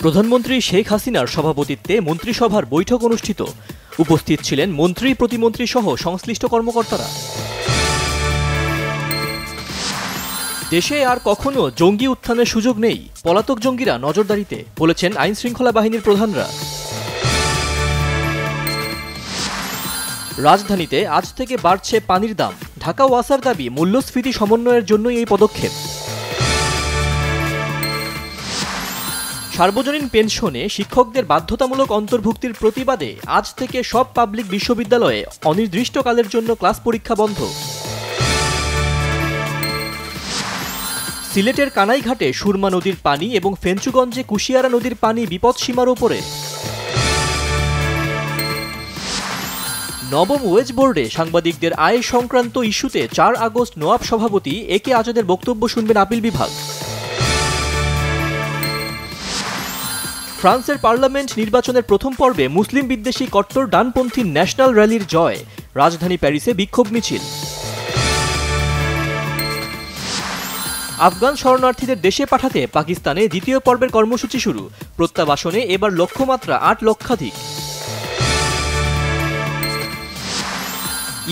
প্রধানমন্ত্রী শেখ হাসিনার সভাপতিত্বে মন্ত্রিসভার বৈঠক অনুষ্ঠিত। উপস্থিত ছিলেন মন্ত্রী, প্রতিমন্ত্রী সহ সংশ্লিষ্ট কর্মকর্তারা। দেশে আর কখনো জঙ্গি উত্থানের সুযোগ নেই, পলাতক জঙ্গিরা নজরদারিতে, বলেছেন আইন শৃঙ্খলা বাহিনীর প্রধানরা। রাজধানীতে আজ থেকে বাড়ছে পানির দাম। ঢাকা ওয়াসার দাবি মূল্যস্ফীতি সমন্বয়ের জন্যই এই পদক্ষেপ। সার্বজনীন পেনশনে শিক্ষকদের বাধ্যতামূলক অন্তর্ভুক্তির প্রতিবাদে আজ থেকে সব পাবলিক বিশ্ববিদ্যালয়ে অনির্দিষ্টকালের জন্য ক্লাস পরীক্ষা বন্ধ। সিলেটের কানাইঘাটে সুরমা নদীর পানি এবং ফেঞ্চুগঞ্জে কুশিয়ারা নদীর পানি বিপদসীমার ওপরে। নবম ওয়েজ বোর্ডে সাংবাদিকদের আয় সংক্রান্ত ইস্যুতে ৪ আগস্ট নোয়াব সভাপতি একে আজাদের বক্তব্য শুনবেন আপিল বিভাগ। ফ্রান্সের পার্লামেন্ট নির্বাচনের প্রথম পর্বে মুসলিম বিদ্বেষী কট্টর ডানপন্থী ন্যাশনাল র্যালির জয়। রাজধানী প্যারিসে বিক্ষোভ মিছিল। আফগান শরণার্থীদের দেশে পাঠাতে পাকিস্তানে দ্বিতীয় পর্বের কর্মসূচি শুরু। প্রত্যাবাসনে এবার লক্ষ্যমাত্রা ৮ লক্ষাধিক।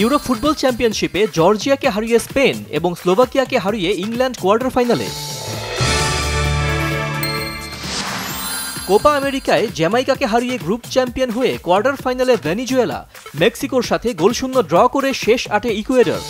ইউরো ফুটবল চ্যাম্পিয়নশিপে জর্জিয়াকে হারিয়ে স্পেন এবং স্লোভাকিয়াকে হারিয়ে ইংল্যান্ড কোয়ার্টার ফাইনালে। কোপা আমেরিকায় জ্যামাইকাকে হারিয়ে গ্রুপ চ্যাম্পিয়ন হয়ে কোয়ার্টার ফাইনালে ভেনেজুয়েলা। মেক্সিকোর সাথে গোলশূন্য ড্র করে শেষ ৮-এ ইকুয়েডর।